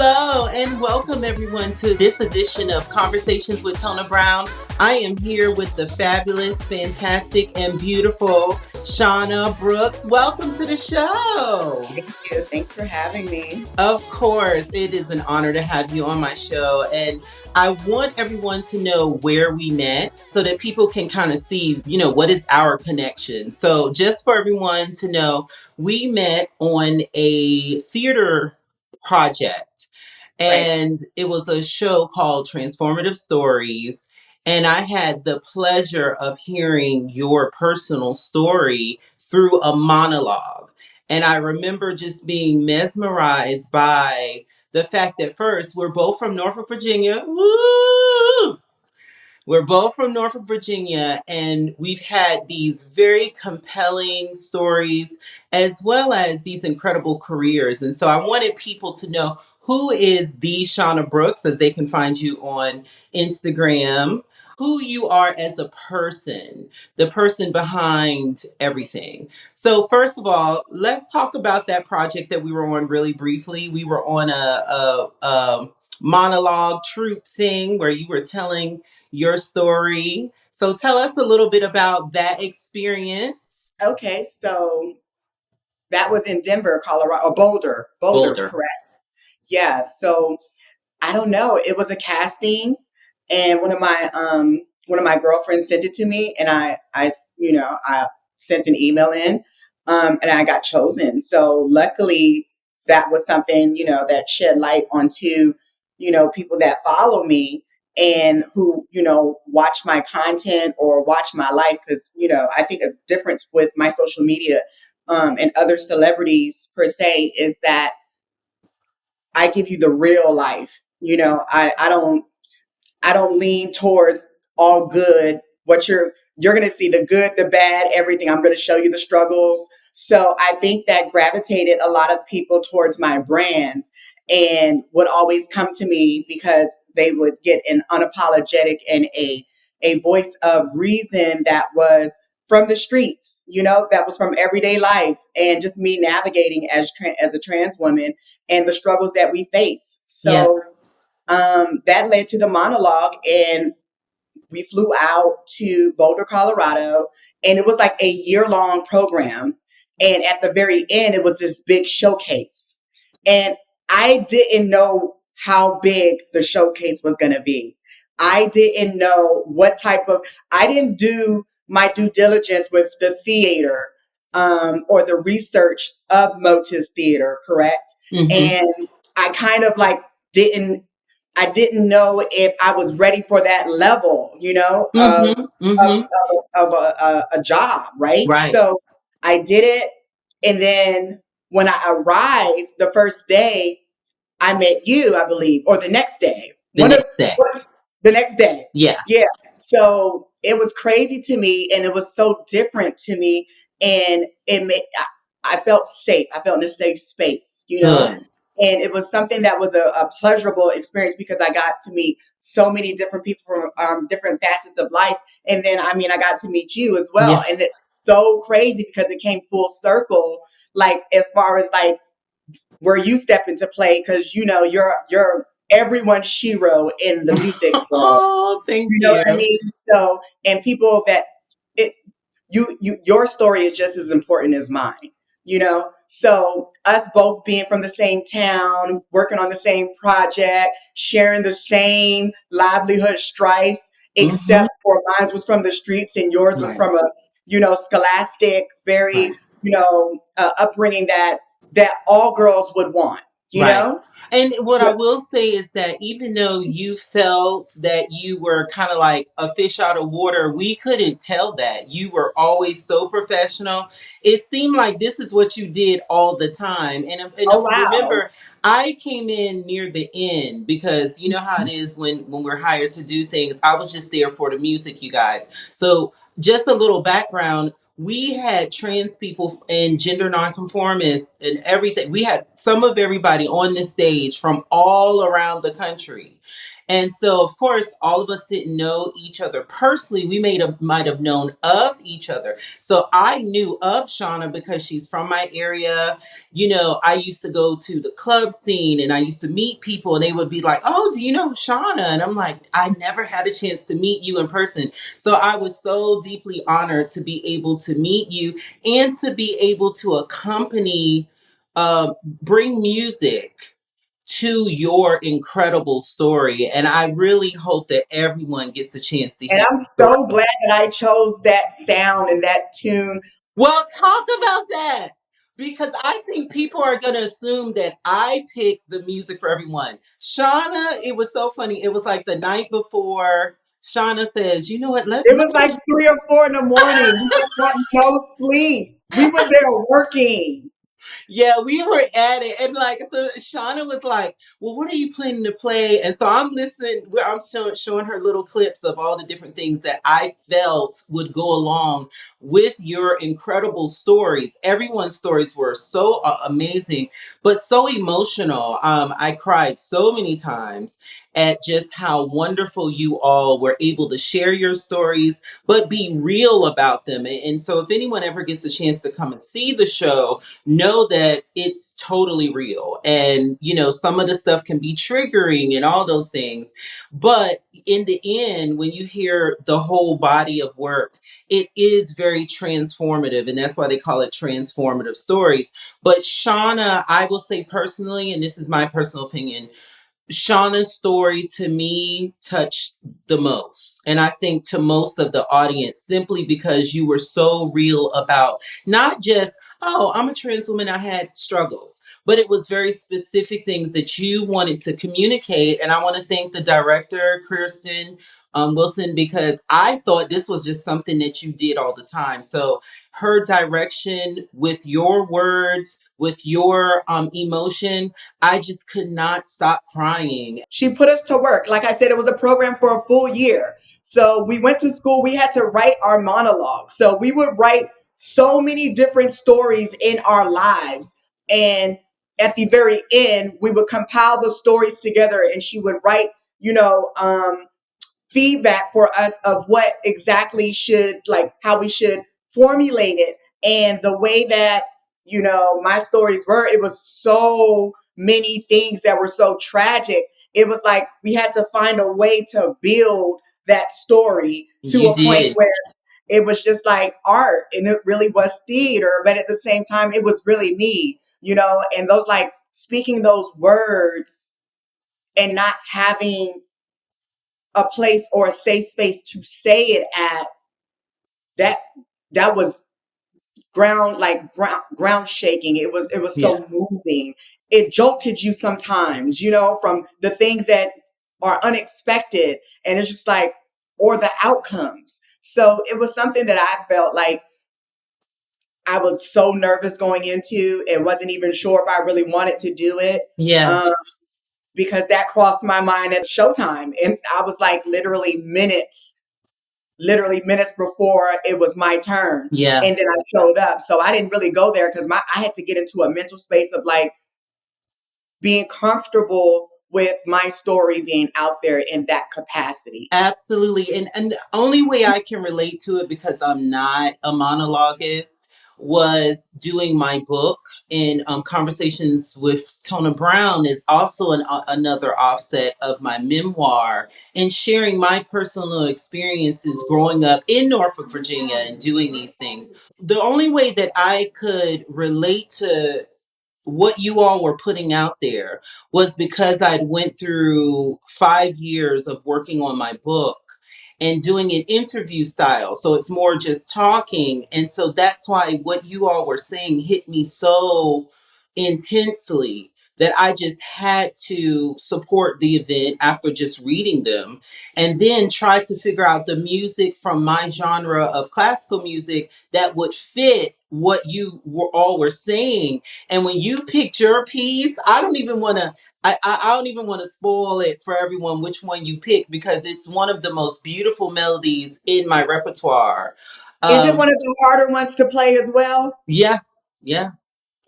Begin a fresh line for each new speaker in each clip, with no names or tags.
Hello and welcome everyone to this edition of Conversations with Tona Brown. I am here with the fabulous, fantastic, and beautiful Shauna Brooks. Welcome to the show.
Thank you. Thanks for having me.
Of course, it is an honor to have you on my show. And I want everyone to know where we met so that people can kind of see, what is our connection. So just for everyone to know, we met on a theater project. And it was a show called Transformative Stories. And I had the pleasure of hearing your personal story through a monologue. And I remember just being mesmerized by the fact that first, we're both from Norfolk, Virginia. Woo! We're both from Norfolk, Virginia, and we've had these very compelling stories as well as these incredible careers. And so I wanted people to know who is the Shauna Brooks, as they can find you on Instagram, who you are as a person, the person behind everything. So first of all, let's talk about that project that we were on really briefly. We were on a monologue troupe thing where you were telling your story. So tell us a little bit about that experience.
Okay, so that was in Denver, Colorado, or Boulder, correct? Yeah. So I don't know. It was a casting, and one of my girlfriends sent it to me, and I sent an email in, and I got chosen. So luckily, that was something that shed light onto people that follow me and who watch my content or watch my life, because I think a difference with my social media and other celebrities per se is that I give you the real life. I don't lean towards all good. What you're going to see the good, the bad, everything. I'm going to show you the struggles. So I think that gravitated a lot of people towards my brand and would always come to me because they would get an unapologetic and a voice of reason that was from the streets, that was from everyday life and just me navigating as a trans woman and the struggles that we face. So that led to the monologue, and we flew out to Boulder, Colorado, and it was like a year-long program. And at the very end, it was this big showcase. And I didn't know how big the showcase was going to be. I didn't know I didn't do my due diligence with the theater or the research of Motis Theater, correct? Mm-hmm. And I kind of I didn't know if I was ready for that level, of a job, right? So I did it. And then when I arrived the first day, I met you, I believe, or the next day. The next day.
Yeah.
Yeah. So it was crazy to me, and it was so different to me. And I felt safe. I felt in a safe space,
Good.
And it was something that was a pleasurable experience because I got to meet so many different people from different facets of life. And then, I got to meet you as well. Yeah. And it's so crazy because it came full circle, like as far as like where you step into play, because, you're everyone's shero in the music world.
Oh, thank you.
You know what I mean? So, and people that your story is just as important as mine, So us both being from the same town, working on the same project, sharing the same livelihood stripes, except for mine was from the streets and yours was from a, scholastic, very, upbringing that all girls would want, you know?
And what I will say is that even though you felt that you were kind of like a fish out of water, we couldn't tell that. You were always so professional. It seemed like this is what you did all the time. And remember, I came in near the end because you know how it is when we're hired to do things. I was just there for the music, you guys. So just a little background. We had trans people and gender nonconformists and everything. We had some of everybody on the stage from all around the country. And so, of course, all of us didn't know each other personally. We might have known of each other. So I knew of Shauna because she's from my area. You know, I used to go to the club scene and I used to meet people and they would be like, "Oh, do you know Shauna?" And I'm like, "I never had a chance to meet you in person." So I was so deeply honored to be able to meet you and to be able to accompany, bring music to your incredible story. And I really hope that everyone gets a chance to
And
hear
I'm
your story.
so glad that I chose that sound and that tune.
Well, talk about that because I think people are going to assume that I picked the music for everyone. Shauna, it was so funny. It was like the night before. Shauna says, "You know what?
It
Let
was like
me."
3 or 4 in the morning. We had gotten no sleep. We was there working.
Yeah, we were at it, and like, so Shauna was like, "Well, what are you planning to play?" And so I'm listening. I'm showing her little clips of all the different things that I felt would go along with your incredible stories. Everyone's stories were so amazing, but so emotional. I cried so many times at just how wonderful you all were able to share your stories, but be real about them. And so, if anyone ever gets a chance to come and see the show, know that it's totally real. And, you know, some of the stuff can be triggering and all those things. But in the end, when you hear the whole body of work, it is very transformative. And that's why they call it transformative stories. But Shauna, I will say personally, and this is my personal opinion, Shauna's story to me touched the most. And I think to most of the audience, simply because you were so real about not just, "Oh, I'm a trans woman, I had struggles," but it was very specific things that you wanted to communicate. And I want to thank the director, Kirsten Wilson, because I thought this was just something that you did all the time. So her direction with your words, with your emotion, I just could not stop crying.
She put us to work. Like I said, it was a program for a full year. So we went to school. We had to write our monologue. So we would write so many different stories in our lives. And at the very end, we would compile the stories together and she would write, you know, feedback for us of what exactly should, like how we should formulate it. And the way that, you know, my stories were, it was so many things that were so tragic. It was like we had to find a way to build that story to
You
a point
did.
where it was just like art and it really was theater, but at the same time it was really me, you know, and those, like, speaking those words and not having a place or a safe space to say it at, that that was ground shaking. It was
Yeah.
so moving. It jolted you sometimes, you know, from the things that are unexpected, and it's just like, or the outcomes. So it was something that I felt like I was so nervous going into and wasn't even sure if I really wanted to do it.
Yeah.
um, because that crossed my mind at showtime, and I was like literally minutes before it was my turn.
Yeah.
And then I showed up. So I didn't really go there because I had to get into a mental space of like being comfortable with my story being out there in that capacity.
Absolutely. And the only way I can relate to it, because I'm not a monologuist, was doing my book. And Conversations with Tona Brown is also another offset of my memoir, and sharing my personal experiences growing up in Norfolk, Virginia, and doing these things. The only way that I could relate to what you all were putting out there was because I'd went through 5 years of working on my book and doing an interview style. So it's more just talking. And so that's why what you all were saying hit me so intensely that I just had to support the event after just reading them, and then try to figure out the music from my genre of classical music that would fit what you all were saying. And when you picked your piece, I don't even want to. I don't even want to spoil it for everyone which one you picked, because it's one of the most beautiful melodies in my repertoire.
Is it
Um,
one of the harder ones to play as well?
yeah, yeah,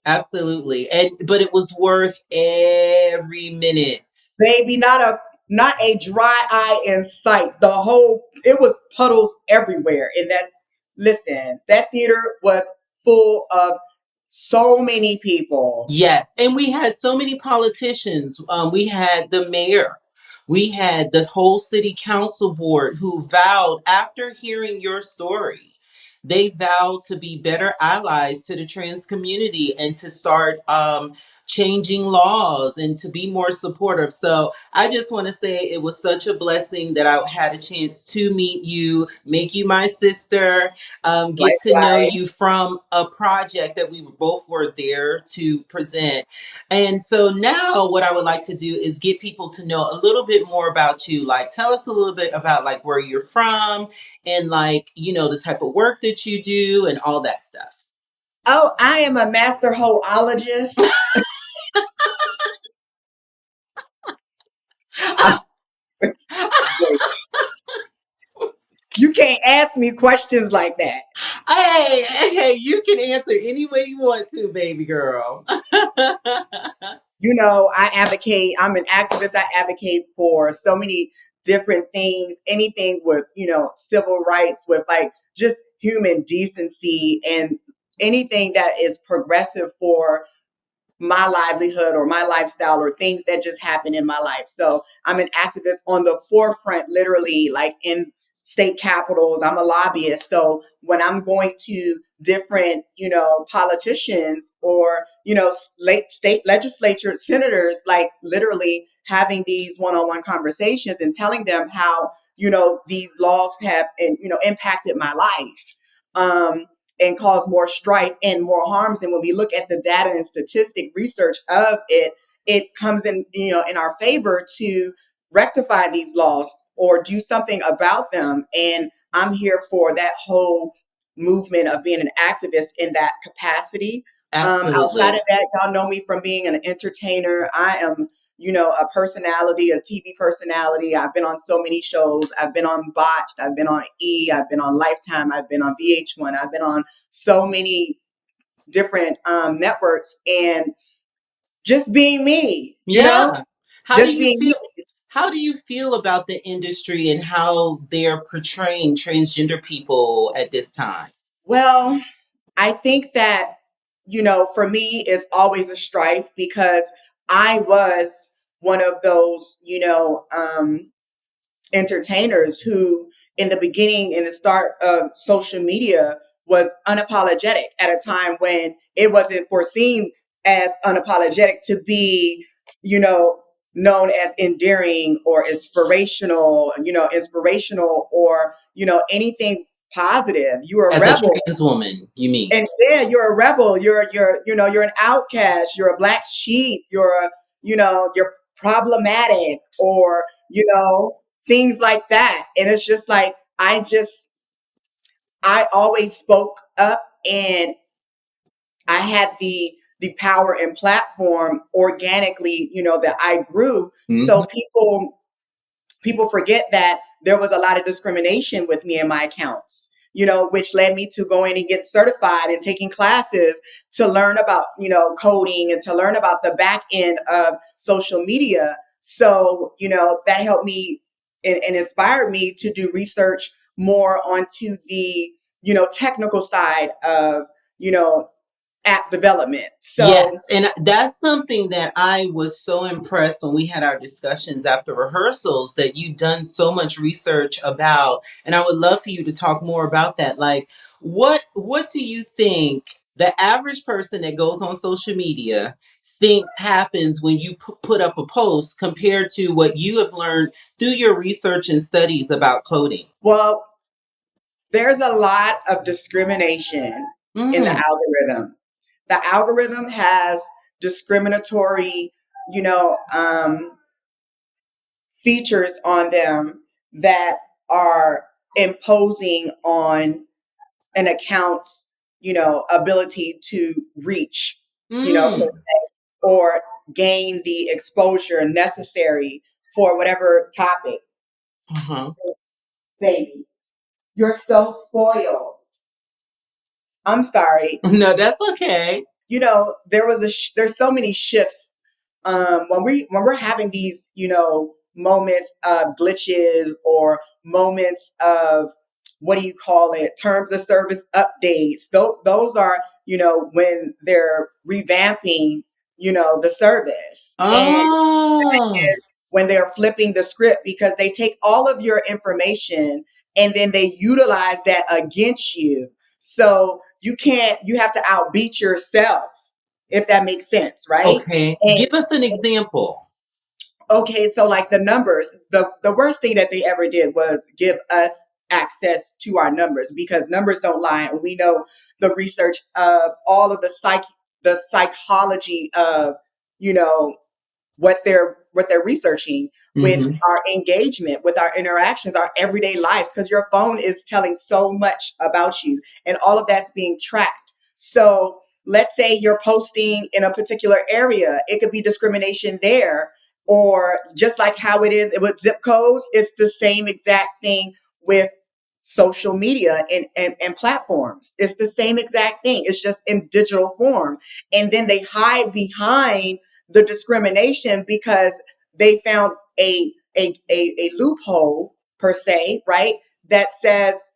absolutely. And but it was worth every minute.
Baby, not a dry eye in sight. It was puddles everywhere. And listen, that theater was full of so many people.
Yes, and we had so many politicians. We had the mayor. We had the whole city council board who vowed, after hearing your story, they vowed to be better allies to the trans community and to start changing laws and to be more supportive. So I just want to say it was such a blessing that I had a chance to meet you, make you my sister, get to know
Likewise.
you from a project that we both were there to present. And so now what I would like to do is get people to know a little bit more about you. Like tell us a little bit about like where you're from and like, you know, the type of work that you do and all that stuff.
Oh, I am a master hoologist. I- you can't ask me questions like that.
Hey, you can answer any way you want to, baby girl.
I'm an activist. I advocate for so many different things, anything with, civil rights, with like just human decency, and anything that is progressive for my livelihood or my lifestyle or things that just happen in my life. So I'm an activist on the forefront, literally, like in state capitals. I'm a lobbyist. So when I'm going to different, politicians or, state legislature senators, like literally having these one-on-one conversations and telling them how, these laws have, and, impacted my life. And cause more strife and more harms. And when we look at the data and statistic research of it, it comes in, in our favor to rectify these laws or do something about them. And I'm here for that whole movement of being an activist in that capacity. Outside
Absolutely.
of that, y'all know me from being an entertainer. I am, a personality, a TV personality. I've been on so many shows. I've been on Botched. I've been on E. I've been on Lifetime. I've been on VH1. I've been on so many different networks, and just being me,
Yeah. How do
just
you
being me.
feel? How do you feel about the industry and how they're portraying transgender people at this time?
Well, I think that, for me, it's always a strife because I was one of those, entertainers who, in the beginning, in the start of social media, was unapologetic at a time when it wasn't foreseen as unapologetic to be, you know, known as endearing or inspirational or, anything positive. You're a
As a
rebel.
trans woman, you mean?
And yeah, you're a rebel. You're an outcast. You're a black sheep. You're problematic, or things like that. And it's just like I always spoke up, and I had the power and platform organically, that I grew. So
Hmm.
people forget that there was a lot of discrimination with me in my accounts, which led me to going and get certified and taking classes to learn about, coding and to learn about the back end of social media. So, that helped me and inspired me to do research more onto the, technical side of, you know, app development.
Yes,
So,
and that's something that I was so impressed when we had our discussions after rehearsals that you've done so much research about, and I would love for you to talk more about that. Like, what do you think the average person that goes on social media thinks happens when you put up a post compared to what you have learned through your research and studies about coding?
well, there's a lot of discrimination in the
Mm,
algorithm. The algorithm has discriminatory, you know, um, features on them that are imposing on an account's, ability to reach,
mm,
or gain the exposure necessary for whatever topic.
uh-huh.
Baby, you're so spoiled. I'm sorry.
No, that's okay.
There's so many shifts when we're having these, moments of glitches or moments of, what do you call it, terms of service updates. Those are, when they're revamping, the service. And
Oh,
when they're flipping the script, because they take all of your information and then they utilize that against you. So you have to outbeat yourself, if that makes sense, right?
okay.
And
Give us an example.
okay, so like the numbers, the worst thing that they ever did was give us access to our numbers, because numbers don't lie. And we know the research of all of the psychology of, you know, what they're researching with
Hmm.
our engagement, with our interactions, our everyday lives, because your phone is telling so much about you, and all of that's being tracked. So let's say you're posting in a particular area, it could be discrimination there, or just like how it is with zip codes, it's the same exact thing with social media and platforms. It's the same exact thing. It's just in digital form. And then they hide behind the discrimination because they found a loophole, per se, right? That says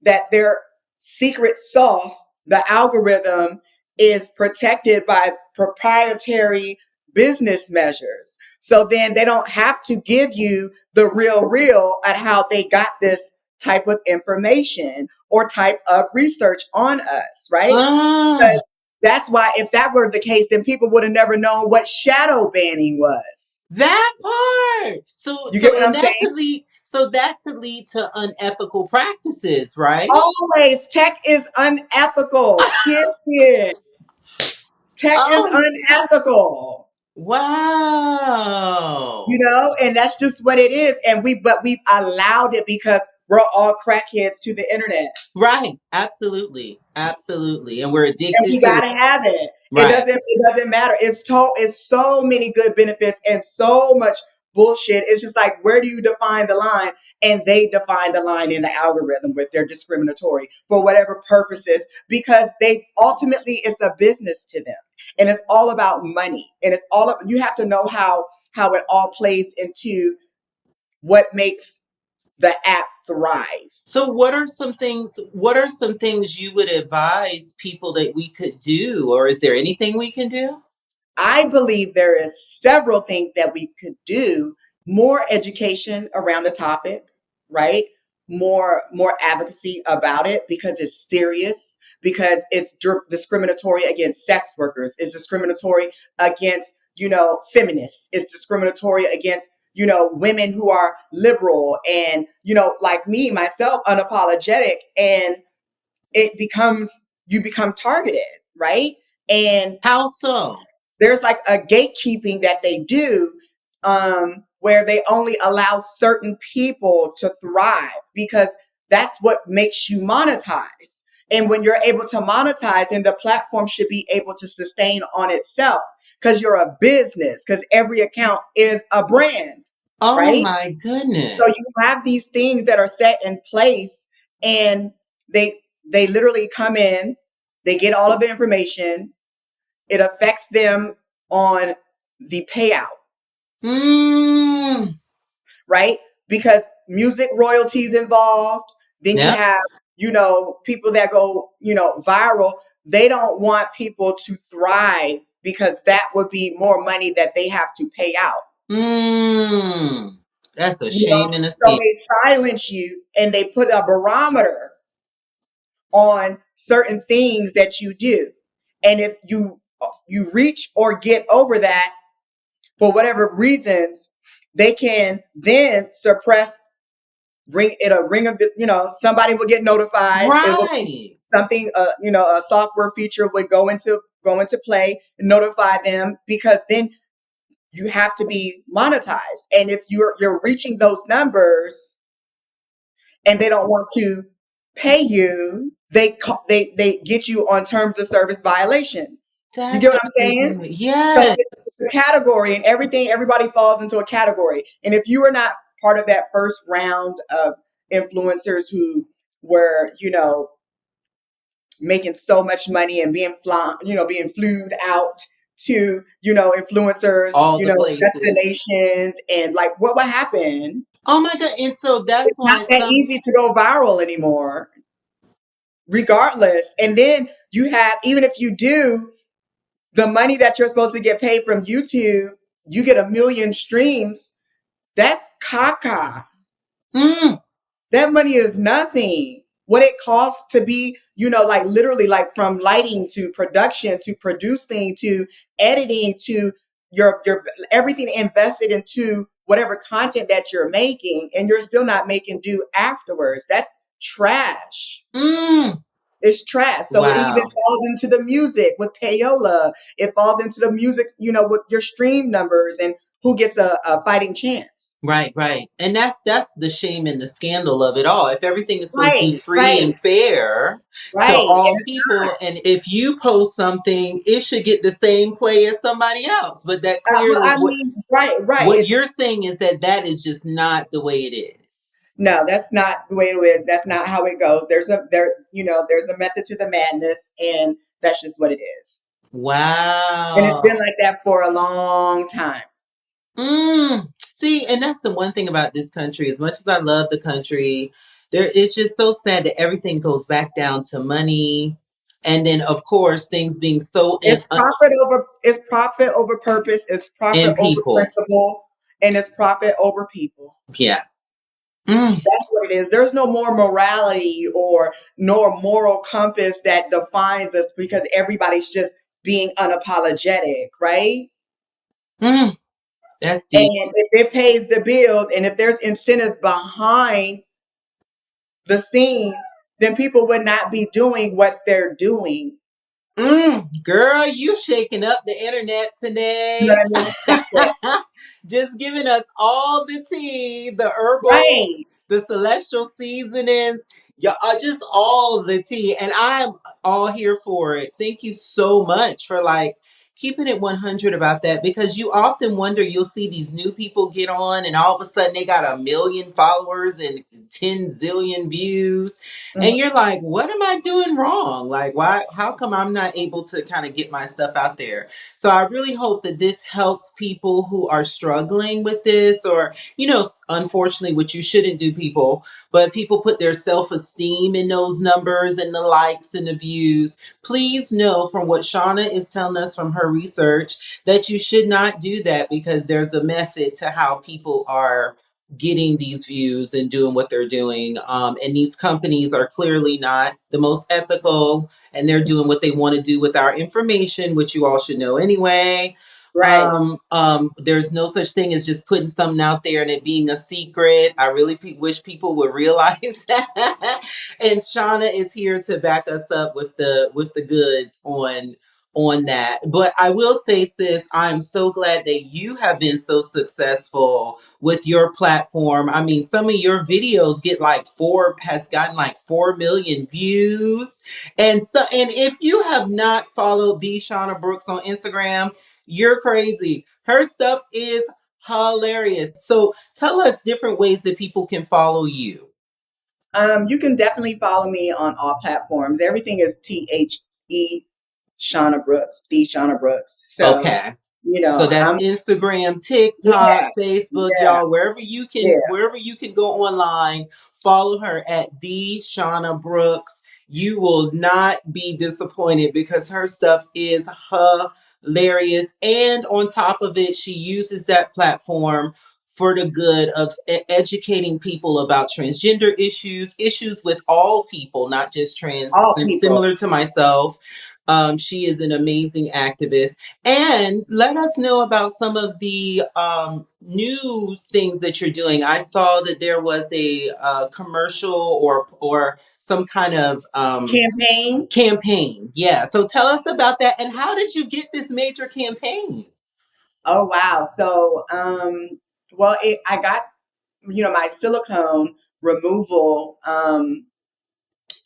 that their secret sauce, the algorithm, is protected by proprietary business measures. So then they don't have to give you the real at how they got this type of information or type of research on us, right?
Ah,
Because that's why, if that were the case, then people would have never known what shadow banning was.
that part. So,
You get what
and
I'm
that
saying?
could lead. So that could lead to unethical practices, right?
Always, tech is unethical. Period. Tech is
Oh,
unethical.
wow.
And that's just what it is. But we've allowed it because we're all crackheads to the internet.
Right. Absolutely. Absolutely. And we're
And
addicted
we
to it.
gotta have it. It
Right.
doesn't it doesn't matter. It's so many good benefits and so much bullshit. It's just like, where do you define the line? And they define the line in the algorithm with their discriminatory for whatever purposes, because they ultimately, it's a business to them. And it's all about money. And it's all of, you have to know how it all plays into what makes the app thrive.
So what are some things you would advise people that we could do, or is there anything we can do?
I believe there is several things that we could do. More education around the topic, right? More advocacy about it, because it's serious, because it's discriminatory against sex workers. It's discriminatory against, feminists. It's discriminatory against, women who are liberal and, like me, myself, unapologetic. And you become targeted, right? And
How so?
there's like a gatekeeping that they do, where they only allow certain people to thrive, because that's what makes you monetize. And when you're able to monetize, then the platform should be able to sustain on itself, because you're a business, because every account is a brand,
Oh
right?
my
So
goodness.
you have these things that are set in place, and they literally come in, they get all of the information, it affects them on the payout,
Mm.
right? Because music royalties involved. Then you
Yep.
have, people that go, viral. They don't want people to thrive, because that would be more money that they have to pay out.
Mm. That's a shame and a
So
scam.
they silence you, and they put a barometer on certain things that you do. And if you reach or get over that, for whatever reasons, they can then suppress, ring it a ring of the, somebody will get notified. It will
Right.
something, a software feature would go into play and notify them, because then you have to be monetized. And if you're reaching those numbers and they don't want to pay you, they get you on terms of service violations. You get
That's
what I'm saying?
amazing.
So
Yes.
it's a category, and everybody falls into a category. And if you were not part of that first round of influencers who were, making so much money and being being flued out to, influencers,
All the places.
destinations, and like what would happen?
Oh my God. And so that's
It's not
why
that
some,
easy to go viral anymore, regardless. And then you have, even if you do, the money that you're supposed to get paid from YouTube, you get 1 million streams. That's caca.
mm,
That money is nothing. What it costs to be, like literally, like from lighting to production to producing to editing to your everything invested into whatever content that you're making, and you're still not making do afterwards. That's trash.
mm.
It's trash. So it even
Wow.
falls into the music with payola. It falls into the music, with your stream numbers and who gets a fighting chance.
Right, right. And that's the shame and the scandal of it all. If everything is supposed to be
Right,
free
right,
and fair to
right. And
all
it's
people, and if you post something, it should get the same play as somebody else. But that
well,
clearly
I mean, right, right.
what you're saying is that that is just not the way it is.
No, that's not the way it is. That's not how it goes. There's a method to the madness, and that's just what it is. And it's been
Wow.
like that for a long time.
See, and that's the one thing about this country. As much as I love the country, there it's just so sad that everything goes back down to money, and then of course things being so
It's profit over purpose. It's profit
and
over
people.
principle, and it's profit over people.
Yeah. Mm,
That's what it is. There's no more morality or nor moral compass that defines us because everybody's just being unapologetic, right?
mm, that's
And
deep.
if it pays the bills and if there's incentives behind the scenes, then people would not be doing what they're doing.
Girl, you shaking up the internet
You know
today.
what I mean? That's it.
Just giving us all the tea, the herbal,
Right.
the celestial seasonings, yeah, just all the tea. And I'm all here for it. Thank you so much for like keeping it 100 about that, because you often wonder, you'll see these new people get on and all of a sudden they got 1 million followers and 10 zillion views. And
Mhm.
you're like, what am I doing wrong? Like, why, how come I'm not able to kind of get my stuff out there? So I really hope that this helps people who are struggling with this, or, unfortunately, what you shouldn't do, people, but people put their self esteem in those numbers and the likes and the views. Please know from what Shauna is telling us from her research that you should not do that, because there's a method to how people are getting these views and doing what they're doing. And these companies are clearly not the most ethical, and they're doing what they want to do with our information, which you all should know anyway.
Right.
There's no such thing as just putting something out there and it being a secret. I really wish people would realize that. And Shauna is here to back us up with the goods on that. But I will say, sis, I'm so glad that you have been so successful with your platform. I mean, some of your videos has gotten like 4 million views. And if you have not followed the Shauna Brooks on Instagram, you're crazy. Her stuff is hilarious. So tell us different ways that people can follow you.
You can definitely follow me on all platforms. Everything is THE Shauna Brooks, the Shauna Brooks. So,
Okay. So that's
I'm
Instagram, TikTok,
yeah,
Facebook,
yeah,
y'all,
yeah.
wherever you can go online, follow her at the Shauna Brooks. You will not be disappointed, because her stuff is hilarious. And on top of it, she uses that platform for the good of educating people about transgender issues with all people, not just trans,
All people.
similar to myself. She is an amazing activist. And let us know about some of the new things that you're doing. I saw that there was a commercial or some kind of
Campaign.
campaign. Yeah. So tell us about that. And how did you get this major campaign?
Oh wow. So, well, I got my silicone removal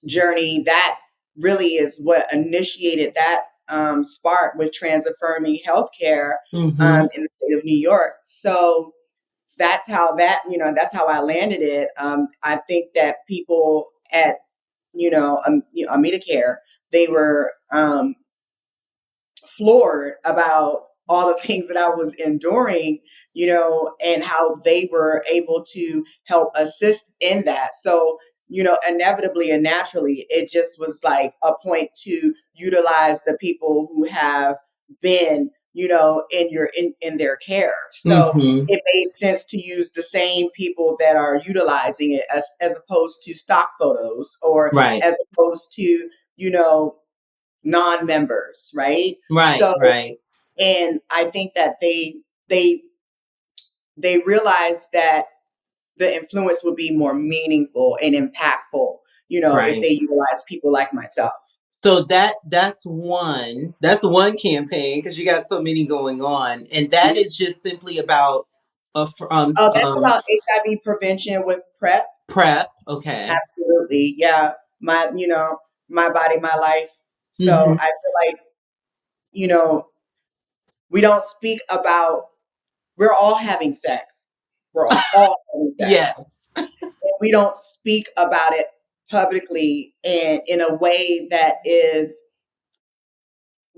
journey. That really is what initiated that spark with trans affirming healthcare
Mm-hmm.
in the state of New York. So that's how I landed it. I think that people at Medicare, they were floored about all the things that I was enduring, and how they were able to help assist in that. So, inevitably and naturally, it just was like a point to utilize the people who have been, in their care. So
Mm-hmm.
it made sense to use the same people that are utilizing it as opposed to stock photos, or
Right.
as opposed to, you know, non-members, right?
Right.
So,
Right.
and I think that they they realized that the influence would be more meaningful and impactful, if
Right.
they utilize people like myself.
So that's one campaign because you got so many going on, and that is just simply about
That's about HIV prevention with PrEP.
prep. Okay.
Absolutely. Yeah. My body, my life. So
Hmm.
I feel like, you know, we don't speak about, we're all having sex. We're all having sex.
Yes.
And we don't speak about it publicly and in a way that is,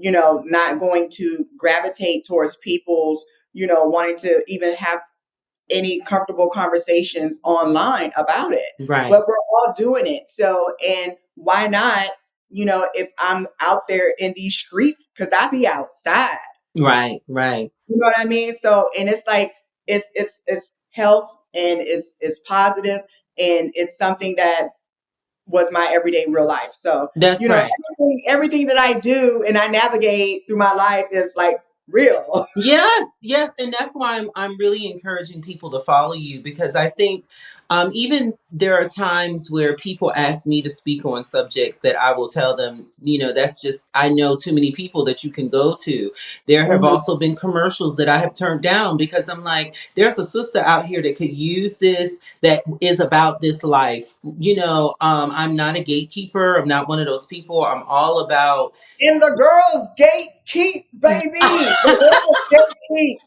not going to gravitate towards people's, wanting to even have any comfortable conversations online about it.
Right.
But we're all doing it. So, and why not, if I'm out there in these streets, because I be outside.
Right. Right.
You know what I mean? So, and it's like, it's health, and it's positive, and it's something that was my everyday real life. So,
That's right.
everything that I do and I navigate through my life is like real.
Yes, yes, and that's why I'm really encouraging people to follow you because I think even there are times where people ask me to speak on subjects that I will tell them, that's just I know too many people that you can go to. There have
Mhm.
also been commercials that I have turned down because I'm like, there's a sister out here that could use this that is about this life. I'm not a gatekeeper. I'm not one of those people. I'm all about
And the girls gatekeep, baby. The girls gatekeep.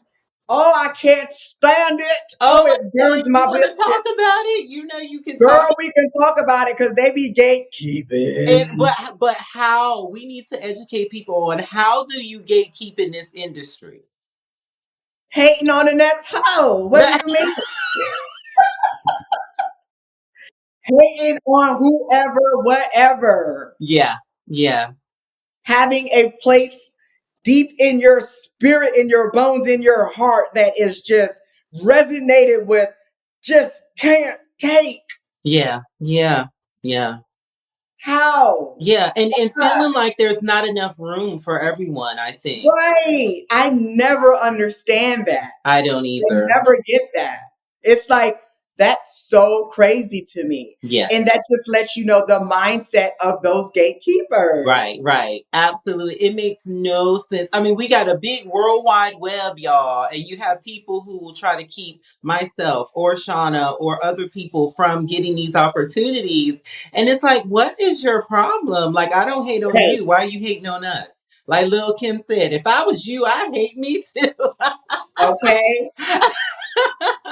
Oh, I can't stand it. Oh,
Oh my
it
God,
burns
you
my
want to talk
biscuit.
about it? You can talk.
Girl, we can talk about it because they be
And
gatekeeping.
but how we need to educate people on how do you gatekeep in this industry?
Hating on the next hoe. What do you mean? Hating on whoever, whatever.
Yeah, yeah,
Having a place deep in your spirit, in your bones, in your heart that is just resonated with, just can't take.
yeah, yeah, yeah,
How?
yeah, and
Ah,
feeling like there's not enough room for everyone. I think
right. I never understand that.
I don't
I
either.
never get that. It's like, that's so crazy to me.
Yeah.
And that just lets you know the mindset of those
Right,
gatekeepers.
right. Absolutely. It makes no sense. I mean, we got a big worldwide web, y'all, and you have people who will try to keep myself or Shauna or other people from getting these opportunities. And it's like, what is your problem? Like, I don't hate on
Hey,
you. Why are you hating on us? Like Lil Kim said, if I was you, I'd hate me too.
okay.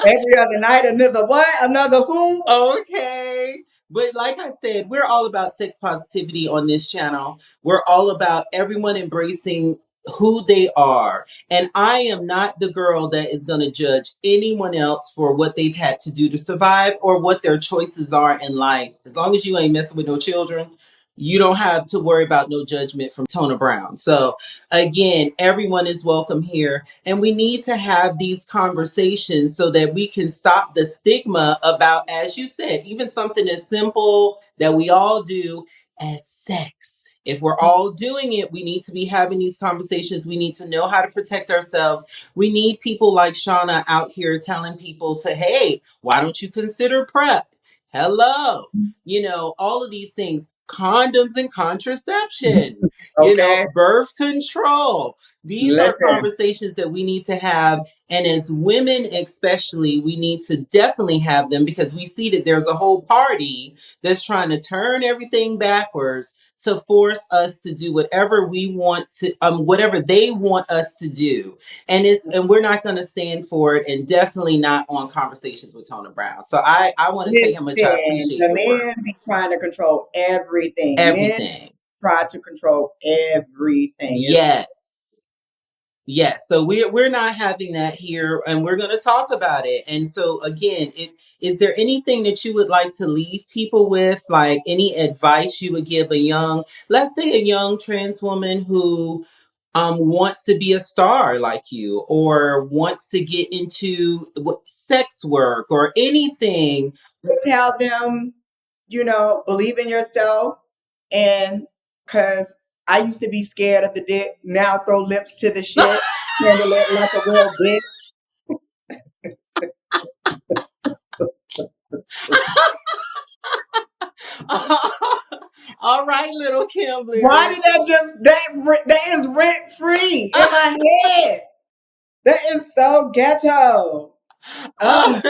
Every other night, another what? Another who?
Okay. But like I said, we're all about sex positivity on this channel. We're all about everyone embracing who they are. And I am not the girl that is going to judge anyone else for what they've had to do to survive or what their choices are in life. As long as you ain't messing with no children, you don't have to worry about no judgment from Tona Brown. So again, everyone is welcome here. And we need to have these conversations so that we can stop the stigma about, as you said, even something as simple that we all do as sex. If we're all doing it, we need to be having these conversations. We need to know how to protect ourselves. We need people like Shauna out here telling people to, hey, why don't you consider PrEP? Hello. All of these things, condoms and contraception,
Okay.
birth control. These are
Listen.
conversations that we need to have. And as women, especially, we need to definitely have them because we see that there's a whole party that's trying to turn everything backwards to force us to do whatever we want to, whatever they want us to do. And we're not going to stand for it, and definitely not on Conversations with Tona Brown. So I want to tell you how much I
Listen,
appreciate
the
your work.
men be trying to control everything. Men
Everything.
try to control everything. It's
Yes. Yes, so we're not having that here, and we're going to talk about it. And so again, is there anything that you would like to leave people with, like any advice you would give a young, let's say a young trans woman who wants to be a star like you, or wants to get into sex work or anything?
Tell them, believe in yourself. And because I used to be scared of the dick, now throw lips to the shit, handle it like a real bitch.
All right, little
Why
Kimberly.
did that just that is rent free in my head? That is so ghetto. Um,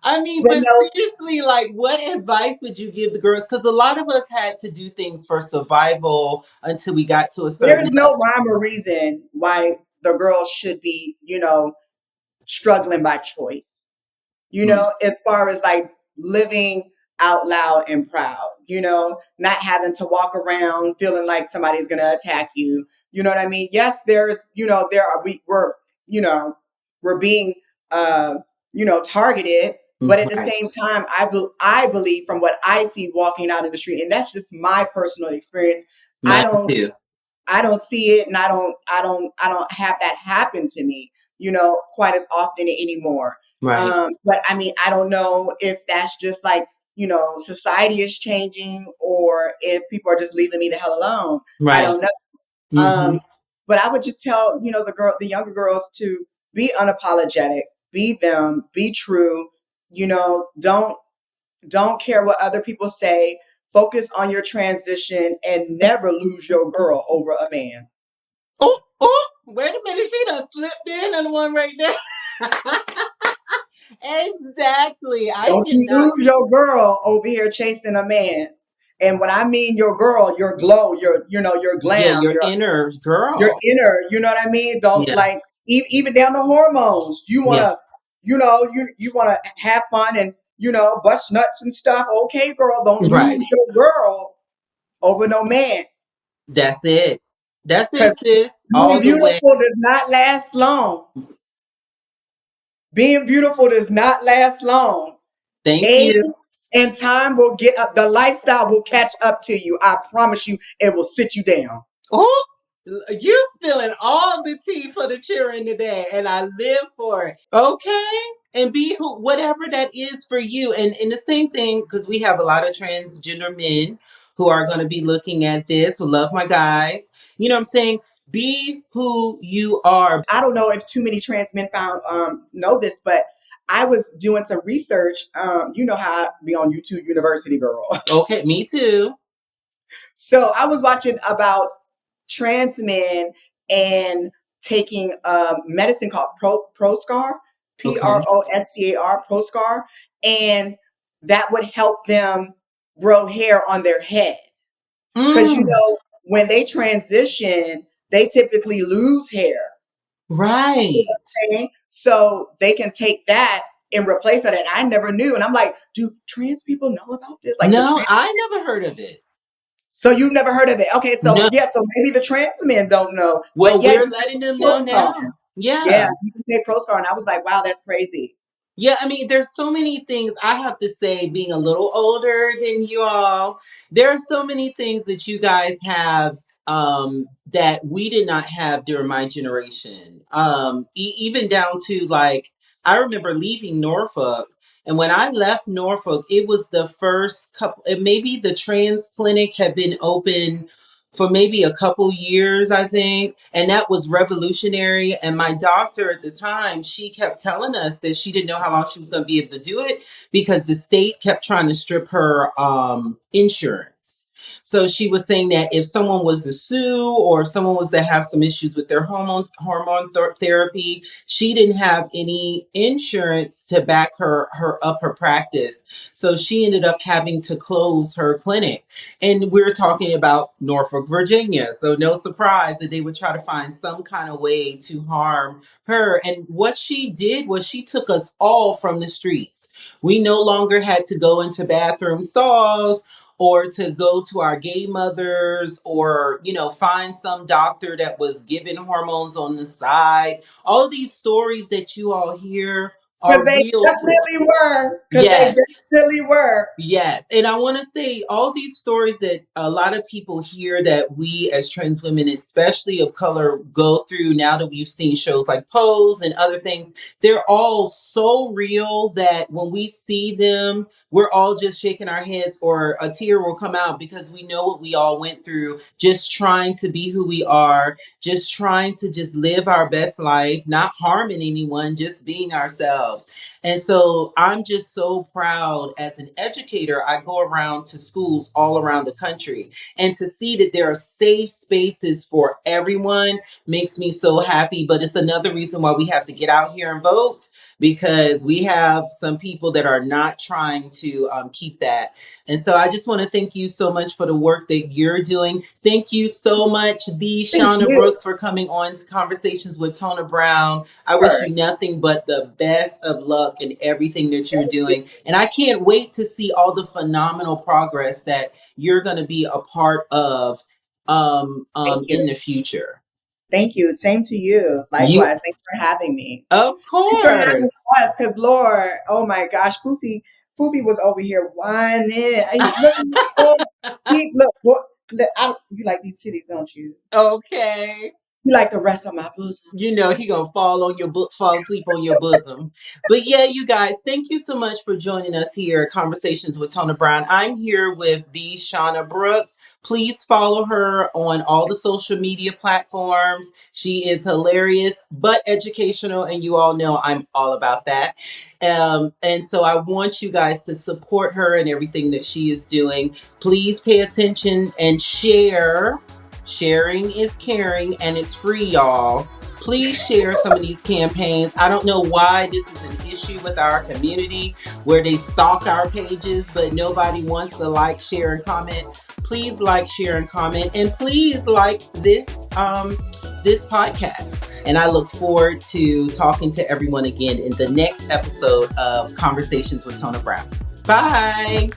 I mean,
but
but
no,
seriously, like, what advice would you give the girls? Because a lot of us had to do things for survival until we got to a certain
there's no
level.
rhyme or reason why the girls should be, struggling by choice.
Mm,
As far as like living out loud and proud, not having to walk around feeling like somebody's going to attack you. You know what I mean? Yes, there's, you know, we're being, uh, targeted. But at the
right,
same time, I believe from what I see walking out in the street, and that's just my personal experience. I
mine
don't
too.
I don't see it, and I don't have that happen to me, quite as often anymore.
Right,
But I mean, I don't know if that's just like, society is changing, or if people are just leaving me the hell alone. I
right.
don't know.
Mm-hmm.
But I would just tell, the younger girls to be unapologetic, be them, be true. Don't care what other people say. Focus on your transition and never lose your girl over a man.
Oh, oh, wait a minute. She done slipped in on one right there. Exactly. I
Don't you
cannot.
lose your girl over here chasing a man. And when I mean your girl, your glow, your
Yeah,
glam,
your inner
your
girl.
inner, you know what I mean? Don't
Yeah,
like even down to hormones. You
yeah,
wanna, you wanna have fun and bust nuts and stuff. Okay, girl, don't
right.
lose your girl over no man.
That's it. That's it,
Because
sis.
being
All the way.
beautiful does not last long. Being beautiful does not last long.
Thank
Age
you.
and time will get up. The lifestyle will catch up to you. I promise you, it will sit you down.
Oh, you spilling all the tea for the children today, and I live for it. Okay, and be who, whatever that is for you, and the same thing, because we have a lot of transgender men who are going to be looking at this. Who love my guys. You know what I'm saying? Be who you are.
I don't know if too many trans men found know this, but I was doing some research. You know how I be on YouTube University, girl.
Okay, me too.
So I was watching about trans men and taking medicine called Proscar,
Okay.
Proscar, Proscar, and that would help them grow hair on their head. Because
Mm,
when they transition, they typically lose hair.
right.
Okay? So they can take that and replace it. And I never knew. And I'm like, do trans people know about this? Like the
No,
trans.
I never heard of it.
So you've never heard of it. Okay, so
No.
yeah, so maybe the trans men don't know. But
Well,
yeah,
we're
you
letting them
can
know
take Proscar.
now.
Yeah,
Yeah.
you can take Proscar. And I was like, wow, that's crazy.
Yeah, I mean, there's so many things I have to say, being a little older than you all. There are so many things that you guys have that we did not have during my generation. Even down to like, I remember leaving Norfolk. And when I left Norfolk, it was the first couple, and maybe the trans clinic had been open for maybe a couple years, I think. And that was revolutionary. And my doctor at the time, she kept telling us that she didn't know how long she was going to be able to do it because the state kept trying to strip her insurance. So she was saying that if someone was to sue or if someone was to have some issues with their therapy, she didn't have any insurance to back her up her practice. So she ended up having to close her clinic. And we're talking about Norfolk, Virginia. So no surprise that they would try to find some kind of way to harm her. And what she did was she took us all from the streets. We no longer had to go into bathroom stalls or to go to our gay mothers, or, find some doctor that was giving hormones on the side. All these stories that you all hear
Because
are
they
real stories.
definitely were. Because they
Yes.
definitely were.
Yes. And I want to say all these stories that a lot of people hear that we as trans women, especially of color, go through now that we've seen shows like Pose and other things, they're all so real that when we see them, we're all just shaking our heads or a tear will come out because we know what we all went through just trying to be who we are, just trying to just live our best life, not harming anyone, just being ourselves. And so I'm just so proud as an educator. I go around to schools all around the country, and to see that there are safe spaces for everyone makes me so happy. But it's another reason why we have to get out here and vote, because we have some people that are not trying to keep that. And so I just want to thank you so much for the work that you're doing. Thank you so much, the
Thank
Shauna
you.
Brooks, for coming on to Conversations with Tona Brown. I wish
Sure.
you nothing but the best of luck in everything that you're
Thank you.
doing. And I can't wait to see all the phenomenal progress that you're going to be a part of
Thank you.
in the future.
Thank you. Same to you.
You,
Likewise. Thanks for having me.
of
Thanks for having
course.
us. Because Lord, oh my gosh, Foofy was over here whining. Look, look, you like these titties, don't you?
Okay.
You like the rest of my bosom.
He gonna fall asleep on your bosom. But yeah, you guys, thank you so much for joining us here at Conversations with Tona Brown. I'm here with the Shauna Brooks. Please follow her on all the social media platforms. She is hilarious but educational, and you all know I'm all about that. And so I want you guys to support her and everything that she is doing. Please pay attention and share. Sharing is caring, and it's free, y'all. Please share some of these campaigns. I don't know why this is an issue with our community where they stalk our pages, but nobody wants to like, share, and comment. Please like, share, and comment, and please like this podcast. And I look forward to talking to everyone again in the next episode of Conversations with Tona Brown. Bye.